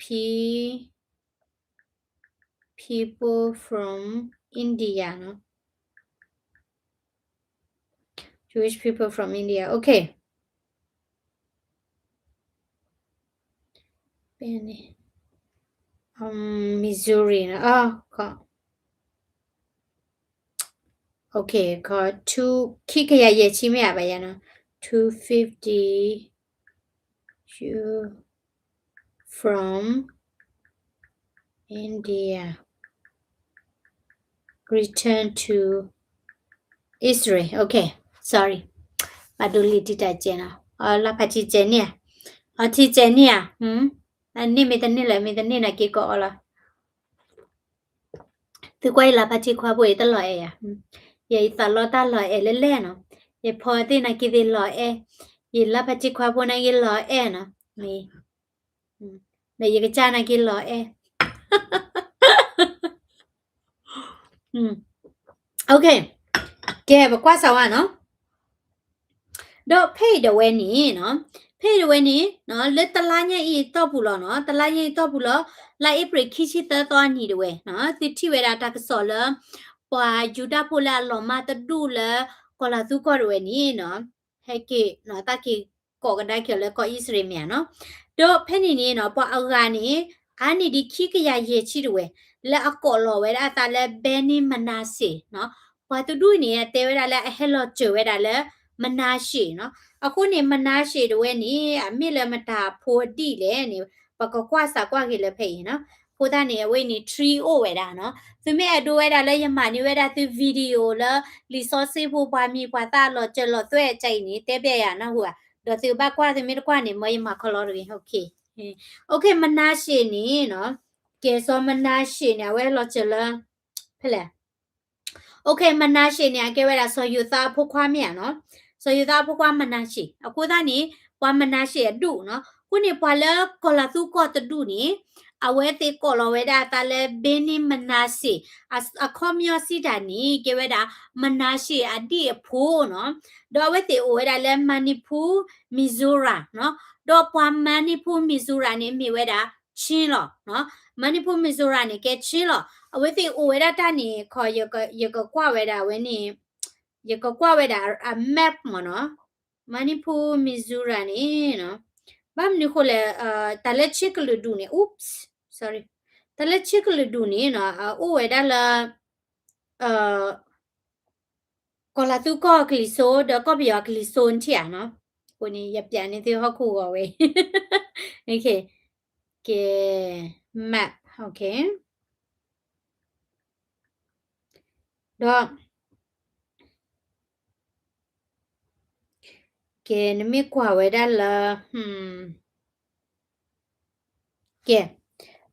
S1: p people from India နော် Jewish people from India okay Missouri นะก็โอเคก็2คิดขยายเยชิไม่อะไปยังนะ250 you from India return to Israel okay sorry มาดูลิติตาเจนะละพัชิเจเนี่ยที่เจเนี่ย Ni me tani na ki ko ala. Tu quay la pa chi kwa bue ta lo e ya. Ye ta lo ta lo e le no. Ye po ti na ki di lo e. Ye la pa chi kwa bu na ye lo e no. Mi. Ne ye ka cha na ki lo e. Okay. Ke ba kwa sa wa no. Do pay the way ni no. Pay the way ni no le ta la nya I to bu lo no. Ta la nya I to bu lo la e pre ki chi ta to ni de we no. Ti ti we da ta ka so lo. Pwa juda pola lo ma ta du le ko la tu ko we ni no. He ke no ta ki ko ga da ke le ko Israel mya no. Do pay ni no pwa a ga ni ani di ki ka ya ye chi de we. Le a ko lo we da ta le Benny Manase no. Pwa tu du ni te we da le hello che we da le Manashe no. Ako ni Manashe de we ni a mi le mata po di le ni pa ko kwa sa kwa ke le pay no. Ko ta ni we ni trio we da no. သူမဲအတိုးဝဲတာလဲယမနီဝဲတာသူဗီဒီယိုလလီစောစေဖို့ပါမီပွာတာလောကျလောသွဲကြိုင်နေတဲပြရနော်ဟိုဒေါ်သူဘကွာသူမဲတကွာနေမယမခလောရီโอเคโอเคမနာရှိနေနော်ကဲစောမနာရှိနေဝဲလောကျလဖလဲโอเคမနာရှိနေကဲဝဲတာစောယူသားဖို့ခွားမြန်နော်စောယူသားဖို့ခွားမနာရှိအခုသားနေပွားမနာရှိအတူနော်ခုနေပွာလဲကောလာသူကောတတူနေအဝဲတေကောလဝဲတာတလဲဘင်းနေမနာစီအခေါမျောစီတာနီကေဝဲတာမနာစီအဒီအဖိုးနော်ဒေါ်ဝဲတေဝဲတာလဲမနီဖူမီဇိုရာနော်ဒေါ်ပွားမနီဖူမီဇိုရာနေမိဝဲတာချင်းလောနော်မနီဖူမီဇိုရာနေကဲချင်းလောအဝဲတေဝဲတာတနီခေါ်ရကကွာဝဲတာဝဲနေရကကွာဝဲတာအမက်မနော်မနီဖူမီဇိုရာနေနော်ဘာမနီခိုလဲတလဲချစ်ကလူဒူနေ oops sorry တလက်ချစ်ကလူဒူနေနော်အိုဝဲဒါလာကောလာသူကောကလီဆိုဒကောဘီယာကလီဆိုန်ချီယာနော်ကိုနေရပြန်နေတဲ့ဟောက်ခုကောဝဲ okay ကဲ map okay တော့ကဲနမေကွာဝဲဒါလာကဲ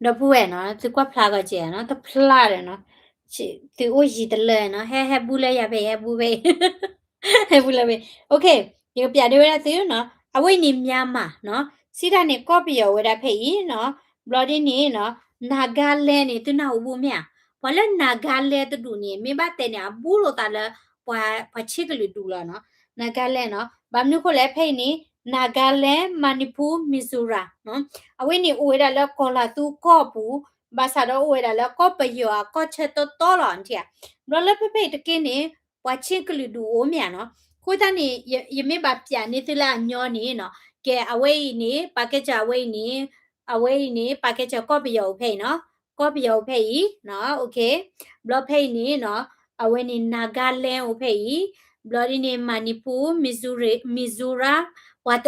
S1: တော့ဘူးရဲ့နော်သူကဖလာကကျဲနော်တဖလာတယ်နော်သူအိုရီတလဲနော်ဟဲဘူးလဲရပဲဟဲဘူးပဲ ဟဲဘူးလဲပဲโอเคဒီပြတယ်ဝဲသူနော်အဝိနေမြမနော်စီတာနေကော့ပီယောဝဲတာဖေးနော်ဘလော်ဒီနေနော်နာဂါလဲနေသူနာဘူးမြဘာလဲနာဂါလဲတူနေမိဘတဲ့နေဘူးလို့တာလဲပွာချစ်ကလူတူလာနော်နာဂါလဲနော်ဘာမျိုးကိုလဲဖေးနေနာဂါလဲမနီပူမီဇိုရာနော်အဝိနေဝဲတာလဲကောလာသူကော့ဘူးဘာသာတော့ဝဲတာလဲကော့ပယောကော့ချက်တော့လောန်တီဘလော်လဲဖေးတကင်းနေပွာချစ်ကလူတူအိုမြနော်ကိုတန်းနေယမေပါပြန်နေသလားညောနေနော်ကဲအဝိနေပါကက်ချာဝိနေအဝိနေပါကက်ချာကော့ပယောဖေးနော်ကော့ပယောဖေးနော်โอเคဘလော့ဖေးနေနော်အဝိနေနာဂလန်အိုဖေးဘလော်ဒီနေမနီပူမီဇိုရာပွာတ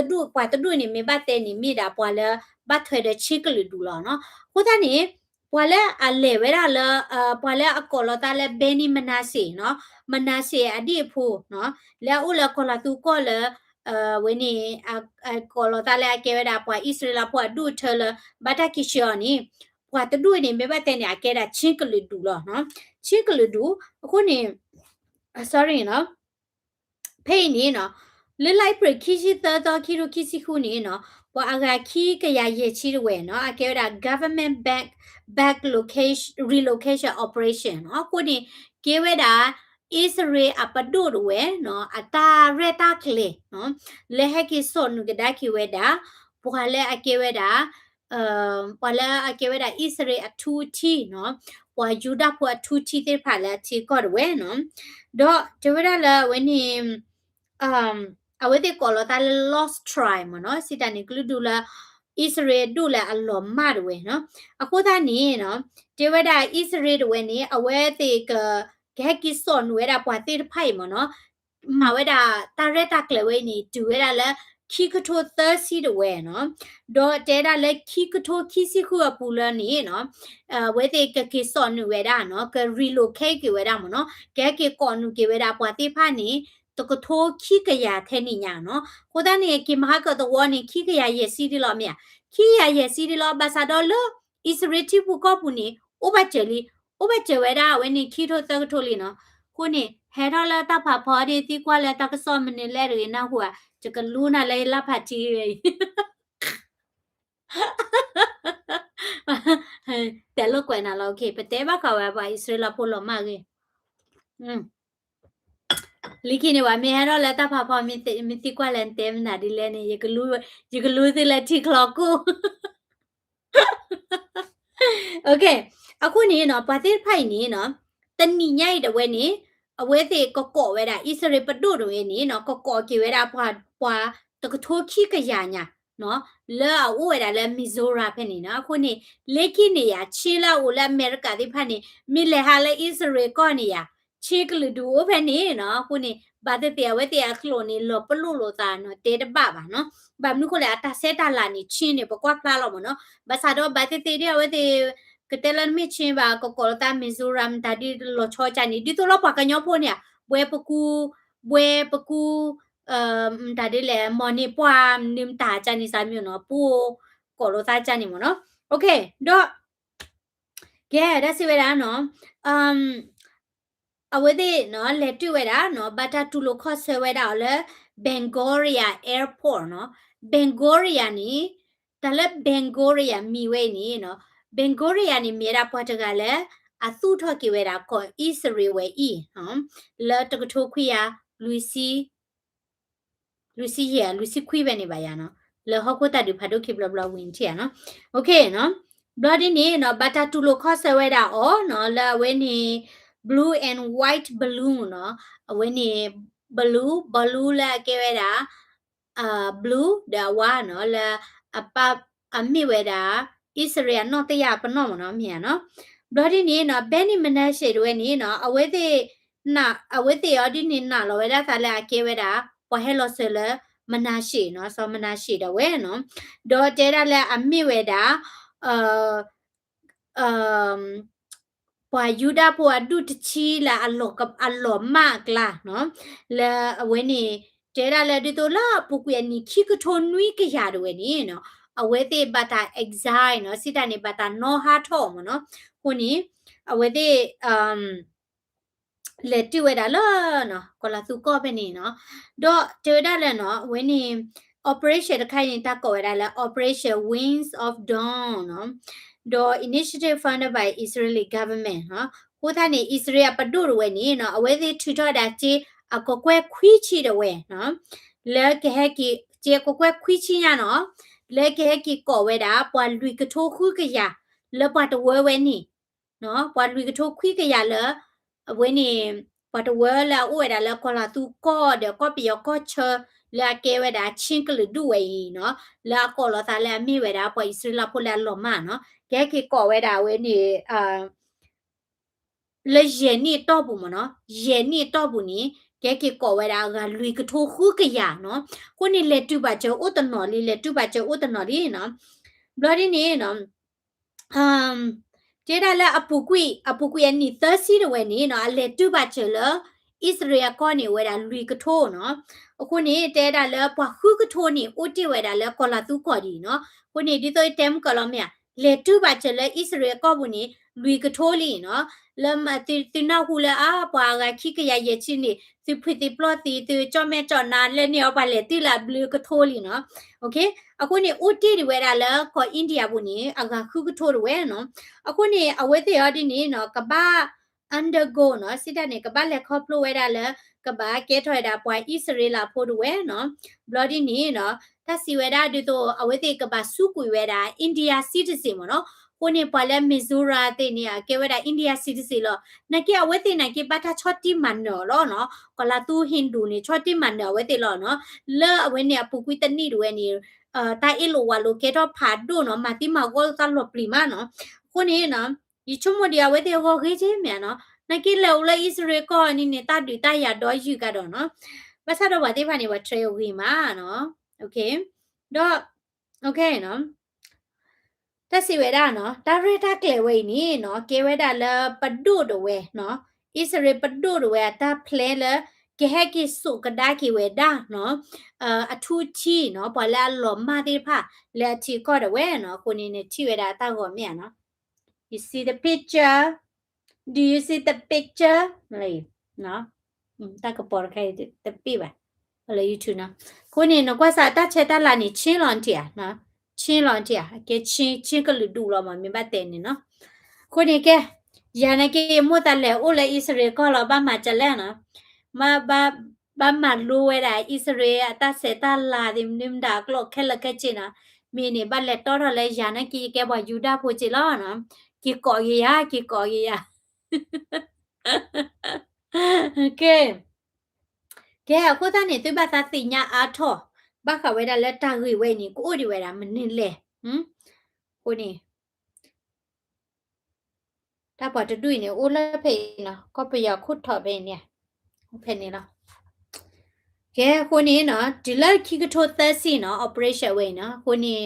S1: ဒုနေမေဘတဲ့နေမိတာပွာလဲဘတ်ထွဲတဲ့ချစ်ကလူတူလောနော်ကိုတန်းနေပွာလဲအလေဝဲရလာပွာလဲအကောလတာလဲဘဲနီမနာစီနော်မနာစီအဒီဖိုနော်လဲဦးလဲကောလာသူကောလဲဝင်းနေကောလတာလဲကဲဝဲတာပွာဣသရေလပွာဒုထလဘတာကိရှောနီပွာတဒုနေမေဘတဲ့နေအကဲတာချင်းကလူတူလောနော်ချင်းကလူတူအခုနေ sorry နော်ဖေးနေနော်လေလိုက်ပရခိရှိတော်ခိရခိစီခုနေနော်ပွာအဂါခိကရရဲ့ချီဝဲနော်အကဲတာ government back location relocation operation နော်ကိုနေကေဝဲတာ Israel အပဒိုဝဲနော်အတာရတာကလေနော်လေဟကိစောနုကဒါခိဝဲတာပွာလဲအကဲဝဲတာပွာလဲအကဲဝဲတာ Israel အထူတီနော်ပွာယူဒပွာထူတီတဲ့ဖာလဲတီကောဝဲနော်တော့ကျဝဲတာလဲဝဲနေအဝဲတဲ့ကောလတာ lost tribe နော်စီတန်နီကလူဒူလာ Israel ဒူလာအလောမတ်ဝဲနော်အခုသားနေနော်ကျဝဲတာ Israel ဝဲနေအဝဲတဲ့ကကဲကိစောနဝဲတာပွာတဲ့ဖိုင်မနော်မဝဲတာတာရက်တာကလဝဲနေတူဝဲတာလဲခိကထိုသစီတဝဲနော်ဒေါ်တဲတာလဲခိကထိုခိစီခုအပူလနေနော်ဝဲတဲ့ကကိစောနဝဲတာနော်က relocate ကဝဲတာမနော်ကဲကေကောနုကဝဲတာပွာတဲ့ဖာနေ ตกโทขี้กะยาแทนี่ยาเนาะโคดานี่กิมหาก็ตะวอนี่ขี้กะยาเยซีดิลอเมียขี้ยาเยซีดิลอบาซาดอลอิสริติบุก็ปุนี่อุบะเจลีอุบะเจเวดาเวนี่ขี้โทตะกโทลีเนาะคุนี่เฮดอลตาพาพอดีติกว่าลตะกซอมนี่แลเรนะหัวจะกันลูนาเลยลาพาจีแต่ลูกกว่าน่ะเราโอเคไปเตะบ้าเขาว่าอิสราเอลพลมากเลยอืม लिखिने wa me hero la ta pha pha mi ti kwa len tem na di le ne ye glu ti la ti klo ku โอเคအခုနေနော်ဘာတိဖိုင်နေနော်တနီညိုက်တဝဲနေအဝဲသေးကော့ကော့ဝဲတာဣစရေပတုတွေနေနော်ကော့ကော့ကေဝဲတာပွာတကထိုးခိကရညာနော်လဲအဝဲတာလဲမီဇိုရာဖက်နေနော်အခုနေလက်ခိနေရချီလာအိုလဲအမေရိကတိဖက်နေမိလေဟာလဲဣစရေကော့နေရချီကလူဒူဖက်နေနော်အခုနေဘာတိတဝဲတခလိုနေလောပလူလိုသားနော်တေတပပါနော်ဘာမနုခလဲအတဆက်တာလာနေချင်းနေပကွာဖလာလို့မနော်ဘာသာတော့ဘာတိတေရဝဲတေကတဲလန်မီချင်းပါကကောတာမီဇိုရမ်တာဒီလောချောချာနီဒီတိုလောပါကညောဖို့နေဘွဲပကူတာဒီလေမော်နီပွားနင်တာချာနီစာမျိုးနော်ပူကောလောတာချာနီမနော်โอเคတော့ကဲဒါစီဝဲတာနော်အဝဲတဲ့နော်လက်တွေ့ဝဲတာနော်ဘတ်တာတူလိုခေါ်ဆွဲဝဲတာလေဘန်ဂိုရီယာအေယာပေါ့နော်ဘန်ဂိုရီယာနီတလက်ဘန်ဂိုရီယာမီဝဲနီနော်ဘန်ဂိုရီယာနီမြေတာပွားတကလည်းအသုထော့ကေဝဲတာခေါ်အီစရီဝဲအီနော်လဲတကထိုးခွေယာလူစီရလူစီခွေပဲနေပါရနော်လဲဟောက်ကိုတတူဖတ်တို့ခေဘလဘလဝင်ချီရနော်โอเคနော်ဘလဒီနေနော်ဘတ်တာတူလိုခေါ်ဆွဲဝဲတာအော်နော်လဲဝဲနေ blue and white balloon เนาะวันนี้ blue ละเกวดาblue ดาว่าเนาะละอปะอมิเวดาอิสราเอลเนาะตะยาปะเนาะเนาะเมียเนาะบลอดีนี่เนาะเบนี่มนะเชด้วยนี่เนาะอเวติน่ะอเวติอดินี่น่ะลอเวดาตะละเกวดาปะเฮลอเซลมนาชีเนาะซอมนาชีดาเวเนาะดอเจดาละอมิเวดาเอ่อเอ่อ ပွာယူဒပွာဒုတချီလာအလောမကလာနော်လဲအဝဲနေတဲရလဲဒီတိုလာပုကွေနီခိကထုံနွီကရရဝဲနေနော်အဝဲတေဘတာ exile နော်စိတနေဘတာနောဟာထောမနော်ခုနီအဝဲတေလက်တူဝဲတာလောနော်ကောလာသူကောပဲနေနော်တော့တဲရလဲနော်ဝဲနေ operation တခိုင်နေတာကောရလဲ operation wings of dawn နော် the initiative funded by Israeli government ฮะကိုသားနေဣသရေလပဒုရဝဲနေနော်အဝဲသေးထူထော်တာချေအကကွဲခွီးချီရဝဲနော်လဲကဲကီချေကကွဲခွီးချီရနော်လဲကဲကီကောဝဲတာပွာလူကထိုးခုကရလဲပွာတဝဲဝဲနေနော်ပွာလူကထိုးခွီးကရလဲအဝဲနေပွာတဝဲလဲဥဝဲတာလဲခေါ်လာသူကောတဲ့ကောပီယောကောချာလာကဲဝဲတာချင်းကလူဒူဝဲနော်လာကောလာတာလဲမိဝဲတာပွာဣသရေလပိုလဲလောမနော်ကဲကေကောဝဲတာဝဲနေလေယေနီတော့ဘူးမနော်ယေနီတော့ဘူးနီကဲကေကောဝဲတာကလူကထိုးခုကရနော်ကိုနေလက်တူပါချေဥတနော်လေးလက်တူပါချေဥတနော်လေးနော်ဘလဒီနေနော်ကျေဒါလာအပူကွီအနီသစီရဝဲနေနော်လက်တူပါချေလဣသရေလကောနေဝဲတာလူကထိုးနော်အခုနေတဲတာလဲပွားခုကထိုးနေဥတိဝဲတာလဲကောလာသူကောဒီနော်ကိုနေဒီတော့တမ်ကလောမြလေတူပါချလေဣစရေကောဘူးနီလူကထိုးလီနော်လမတိနာဟူလာပွာကခိကရရဲ့ချင်းနေသူဖိတိပလော့တီသူကြောမဲကြောနာလဲနေောပါလေတိလာဘလူကထိုးလီနော်โอเคအခုနေဥတီဒီဝဲတာလဲခေါ်အိန္ဒိယဘူးနီအကခုကထိုးရဝဲနော်အခုနေအဝဲတေရဒီနီနော်ကဘာ undergo နော်စစ်တနေကဘာလက်ခေါပလိုဝဲတာလဲကဘာကဲထွဲတာပွာဣစရေလာဖို့ဝဲနော်ဘလော်ဒီနီနော်တစီဝဲတာဒီတော့အဝဲတေကဘာစုကွေဝဲတာအိန္ဒိယ citizen မနော်ကိုနေပါလဲမီဇိုရာတေနေကဲဝဲတာအိန္ဒိယ citizen လောနကေအဝဲတေနကေပါတာချော့တီမန်နော်လောနော်ကလာတူဟင်ဒူနေချော့တီမန်နော်ဝဲတေလောနော်လဲအဝဲနေပူကွီတနီဝဲနေတာအီလိုဝါလိုကေတော့ဖာဒိုနော်မတိမကောကလောပလီမနော်ကိုနေနော်ဒီချုံမဒီအဝဲတေဟောခေးချင်းမြန်နော်နကေလောလဲဣစရေကောအနေနဲ့တတူတရတော့ယူကတော့နော်ဘာသာတော့ဗတိဖာနေဝထရေဝီမာနော်โอเคတော့โอเคနော်တက်စီဝဲတာနော်ဒါရတာကလေဝဲနီနော်ကေဝဲတာလပဒုဒဝဲနော်ဣစရေပဒုဒဝဲတာဖလဲလ ke he ki su ka da ki we da no a thu chi no pa la lo ma ti pha le chi ko de we no ko ni ne chi we da ta go mya no you see the picture do you see the picture like no ta ka por kai te pi ba le YouTube 呢，过年呢，我啥大车大拉你亲两天呢，亲两天，给亲个绿度了嘛，明白的呢喏。过年个，原来个莫得来，我来以色列搞了把马着来呢，把马路为来以色列大车大拉的你打个开了个钱呢，明年把来多少来原来个把犹大破去了呢，给搞一呀，给搞一呀，OK。แกกูตาเนี่ยตัวบ้าตาติญาอาทอบ้าเขาเวลาแล้วตาหุยเวนี่กูดีเวลามันนี่แหละกูนี่ถ้าพอจะดูเนี่ยอู้แล้วเพนเนาะก็ไปอยากคุดถอดไปเนี่ยเพนนี่เนาะแกคนนี้เนาะดิลคิกโทษเตสิเนาะ operation เวเนาะคนนี้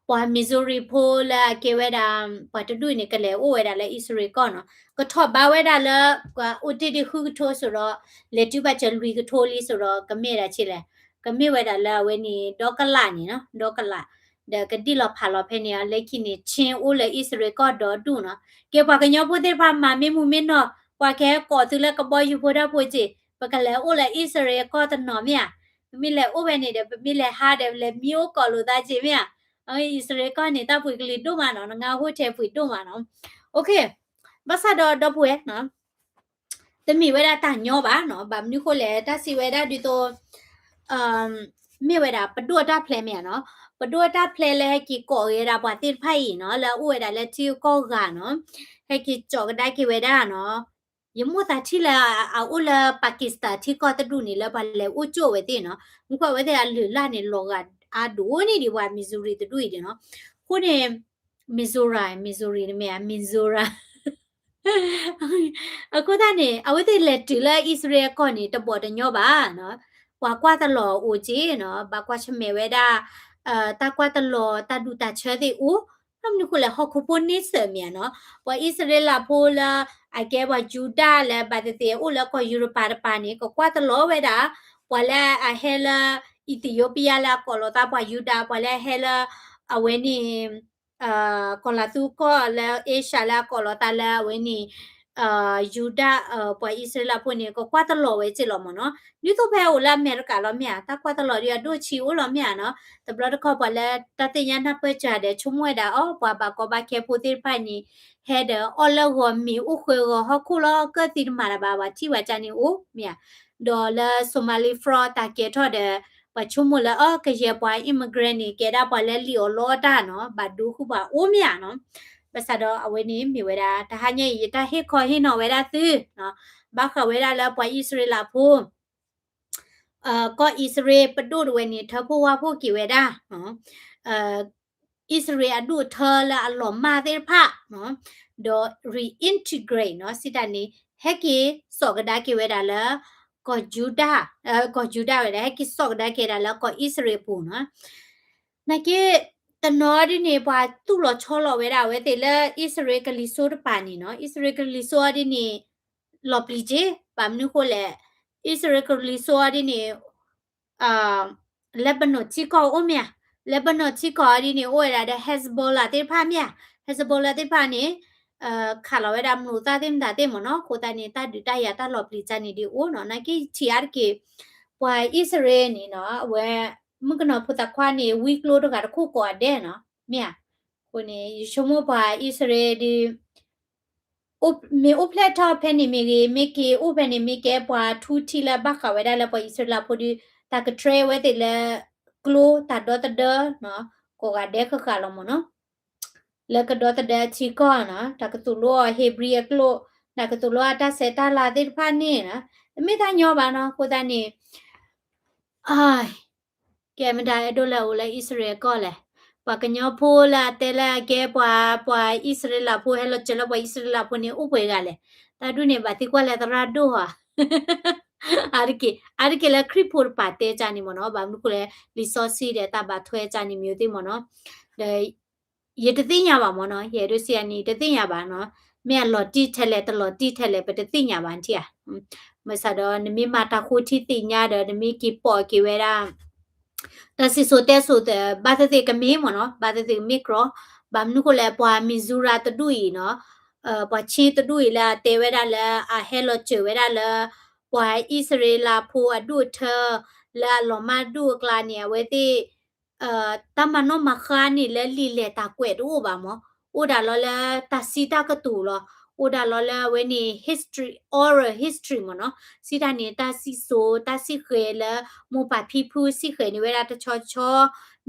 S1: พอมิสซูรีโพละเกเวดาพอจะดูเนี่ยก็เลยอู้เวลาแล้วอิสราเอลก็เนาะก็ถอดบ้าเวลาแล้วก็อุติดิคุกโทษสุดเลตุบัจจลุยก็โทษลิสุดก็ไม่ได้ชิเลยก็ไม่เวลาแล้วเวนี่ดอกกะลานี่เนาะดอกกะลาเดี๋ยวก็ดิลพาลอเพเนี่ยเลคินี่ชินอู้เลยอิสราเอลก็ดอดูเนาะเก็บว่ากันยอพูดได้พามาไม่มุมเนาะว่าแค่ก่อตัวแล้วก็บอยอยู่พูดได้พูดจีปกันแล้วอู้เลยอิสราเอลก็ตนอมเนี่ยมีเลยอู้เวนี่เดี๋ยวมีเลยหาเดี๋ยวเลยมิวก่อรู้ได้จีเนี่ยอิสราเอลก็เนี่ยตาปุ๋ยกลิดดูมาเนาะงาหัวเชปุ๋ยดูมาเนาะโอเคภาษาดอปุ๋ยเนาะแต่มีเวลาต่างยอบ้าเนาะแบบนี้คนเลยถ้าสิเวลาดูตัวมีเวลาประดูดาเพลย์เนาะประดูดาเพลย์เลยให้กี่ก่อเวลาปฏิไพ่เนาะแล้วอู้เวลาแล้วที่ก่อกันเนาะให้กี่จอกได้กี่เวลาเนาะยังมั่วแต่ที่ละเอาอู้ละปากีสถานที่ก่อตะดูนี่แล้วไปแล้วอู้โจเวทีเนาะมึงก็เวทีหรือล่านี่ลงกันดูนี่ดีว่ามิสซูรีตะดูอีเนาะคุณเนี่ยมิสซูรีนี่มั้ยมิสซูราအခုသားနေအဝိသေလက်တီလာဣသရေကောနေတပေါ်တညောပါနော်ကွာကွာတလောအိုကြီးနော်ဘာကွာချမေဝဲတာတာကွာတလောတာဒူတာချဲတဲ့ဦးနမ်နခုလေဟခုပွန်နေစမြနော်ဝဣသရေလာပိုလာအကဲဝဂျူဒါလေဘာတဲ့ဦးလကောယူရိုပါပါနေကွာတလောဝဲတာဝလာအဟဲလာအီသီယိုးပီးယားလာကောလောတာပွာယူဒါဝလာဟဲလာအဝဲနေကောလာသူကောလာအေရှာလာကောလောတာလာဝဲနေยูดาปอยอิสราเอลพวกนี้ก็กว่าตลอดไว้จิลอมเนาะนี่ตัวแพ้โอละเมริกาลอเมียตากว่าตลอดเดียดูชิวลอเมียเนาะแต่บลอดก็บ่แล้วตะติญานาเปจาเดชุมวยดาอ้อบาก็บาเคปูติพานี่เฮเดออลโกมีอุคโกฮอคุลอก็ติมาลาบาวาที่ว่าจานี่โอเมียดอลโซมาลีฟรอตาเกทอเดปัจจุบันละก็เยปอยอิมมิเกรนนี่เกดาบ่แล้วลิโอลอดาเนาะบัดดูคุบาโอเมียเนาะภาษาดอเอาไว้นี้มีเวลาถ้าหาเนี่ยถ้าเฮ็ดคอยให้หนอเวลาซื้อเนาะบักเขาเวลาแล้วปล่อยอิสราเอลพูก็อิสราเอลประดูเวนี่เธอพูดว่าพูดกี่เวลาเนาะอิสราเอลดูเธอละอารมณ์มาเตพะเนาะโด reintegrate เนาะสิดานี้ให้กี่สอกได้กี่เวลาแล้วก็ยูดาก็ยูดาเวลาให้กี่สอกได้กี่เวลาแล้วก็อิสราเอลพูเนาะนักเก็ตนอดิเนี่ยว่าตุลอชอลอเวดาเวเตเลอิสราเอลกลิโซดปานี่เนาะอิสราเอลกลิโซดิเนี่ยลอปลีเจปามนุโคเลอิสราเอลกลิโซดิเนี่ยเลบานอนชิกอโอเมียเลบานอนชิกอดิเนี่ยโอเวดาเดเฮซบอลาเตพาเมียเฮซบอลาเตพานี่คาลาเวดามนูตาเตมดาเตมเนาะโคตานี่ตาดุตายาตาลอปลีจานี่ดิโอเนาะนะกิทีอาร์เคปวยอิสราเอลนี่เนาะเวมึงก็เนาะพุทธควานี่วีคโลดก็คู่ก่อเด้เนาะเมียคนนี้ชมว่าอิสราเอลดิมีอุปเลทอเพนิมีกีอุปนิมีเก็บว่าทูทีละบักเขาไว้ได้แล้วพออิสราเอลพอดีตากระเทรไว้ติละกลัวตาดอตเดอเนาะก็กาเด็กก็กาลมเนาะแล้วก็ดอตเดชิกอเนาะตากระตุลัวเฮบรีกลัวตากระตุลัวตาเซตาลาติพานี่นะไม่ทานยอบาเนาะกูตานี่อ้ายแกมันได้ดูแลอุลอิสราเอลก็เลยปากญอพูละเตละแกปว่าอิสราเอลพูให้เราเจอว่าอิสราเอลพูเนี่ยอุปเอกาเลยแต่ดูเนี่ยบัติกว่าเลยตราดูฮะอาร์กิละคริปพูร์ปาเตจานิมโนบางลูกเลยรีซอสซีเดตาบัตถวยจานิมิวติมโนเลยเยตติญาบามโนเยดูเสียนี่ตติญาบาเนาะ แม่หลอดีแทเลตลอดดีแทเลไปแต่ติญาบันที่อ่ะมาซะดอนมีมาตาคูที่ติญาเดอมีกี่ปอกี่เวลาแต่สิสุดแต่สุดบาตเตกมีหมอเนาะบาตเตมีกรอบามนุโคแลปวามิซูราตดุยเนาะปวาชีตดุยละเตเวดาละอะเฮโลเจเวดาละปวาอิสราเอลพูอดูเธอละลอมาดูกลาเนี่ยเวติตามานอมาคานี่และลีเลตาเกวดูบามออุดาลอละตาซีตากะตูลออุดาลอละเวนี่ history oral history มอเนาะซีดานี่ตาซิโซตาซิเคละโมปาพีพูซิเคนี่เวลาตะชอ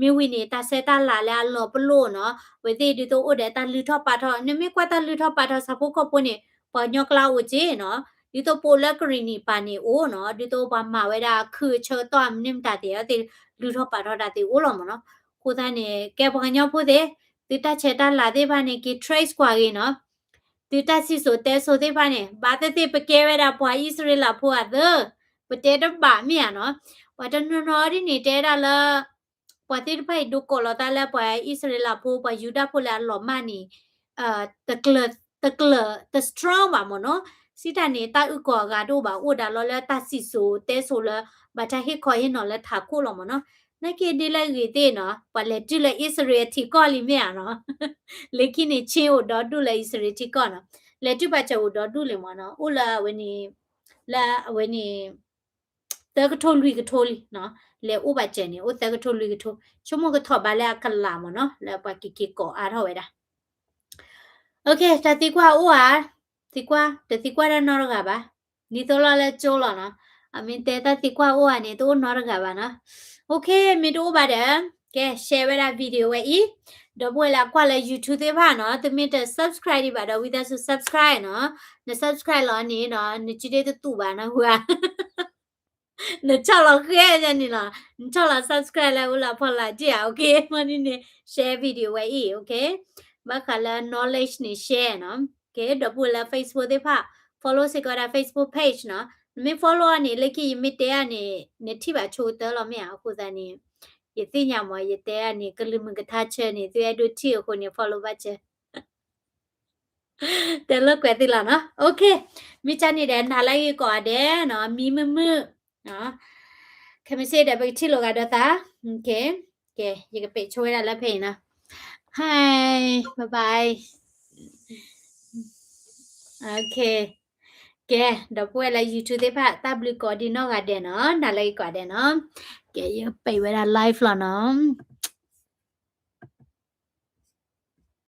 S1: มีวินีตาเซตาลาละลอปโลเนาะเวติดิโตอุเดตาลือทอปาทอเนี่ยไม่กว่าตาลือทอปาทอซาพุกปนี่ปอยอกลาอุเจเนาะดิโตโปละกรีนีปานี่โอเนาะดิโตบามาเวดาคือเชอตอมนิมตาเตอติလူထောပါတော့တာတီဦးလောမနော်ကိုသားနေကဲပကညောဖို့တဲ့တိတချက်တာလာတဲ့ဘာနေက trace กว่าကြီးနော်တိတစီဆိုတဲဆိုတဲ့ဘာနေဘာတဲ့ပကဲဝဲတာပွားဣစရေလဖို့အဒပတဲတော့ပါမြာနော်ဘာတနော်ဒီနေတဲတာလားပွားတဲ့ဖိုက်ဒုကောလတာလဲပွားဣစရေလဖို့ပွားယူဒဖို့လာလောမနီတကလတကလတ strong ပါမနော်စီတန်နေတာဥကောကတော့ပါဥဒါလောလဲတစီဆိုတဲဆိုလဲဘာတဟိခေါ်ရင်နော်လဲထားခုလောမနော်နကေဒီလိုက်ရီတဲ့နော်ပလက်တူလဲဣစရေတီကောလီမြာနော်လေကိနေချင်းကိုတော့တူလဲဣစရေတီကောနော်လက်တူပါချေကိုတော့တူလေမနော်ဥလာဝနီလာဝနီတကထိုလူကထိုလီနော်လေဥပါချေနေဥတကထိုလူကထိုချုံမကထောပါလဲကလာမနော်လဲပါကီကီကောအားထောဝဲတာโอเคตาติกว่าอูอ่ะติกว่าตติกว่านอรกะบานี่ตอลาเลโจลเนาะอามินเตตาติกว่าอูอ่ะนี่ตัวนอรกะบาเนาะโอเคมีดูบาเดแกแชร์ไว้ละวิดีโอไว้อีดอบวยละกว่าละ YouTube เตบ่าเนาะตมิต subscribe ดิบาดอวิดาสุ subscribe เนาะนะ subscribe ลอนี่เนาะนี่จิเดตตุบานะฮัวนะชอบเราแค่จังนี่ล่ะชอบเรา subscribe แล้วล่ะพอละจิอ่ะโอเคมันนี่ share วิดีโอไว้อีโอเคဘာခလာ knowledge နေ share နော်ကဲတော့ဘူးလာ Facebook တွေဖ follow စကောတာ Facebook page နော်မင်း follow အနေလက်ကြီးမတဲအနေနေထိပါချိုတယ်လို့မရအခုစနေရသိညာမရတဲအနေကလမကထားချဲနေတွေ့အတူချီကိုနေ follow ပါချဲတယ်လို့ကွယ်တိလာနော် okay မိချနေတဲ့နားလိုက်ကွာတဲ့နော်မီမမနော်ခမစေတဲ့ဘက်ချီလိုကတော့တာ okay ကဲရကပေချိုးရလက်ဖိနော်Hi, bye bye. Okay. ကဲတော့ပွဲလာ YouTube သေးဖတ် W ကော်ဒီနော်ကတဲ့နော်နားလိုက်ကွာတဲ့နော်ကဲရပိတ်ဝဲတာ live လာနော်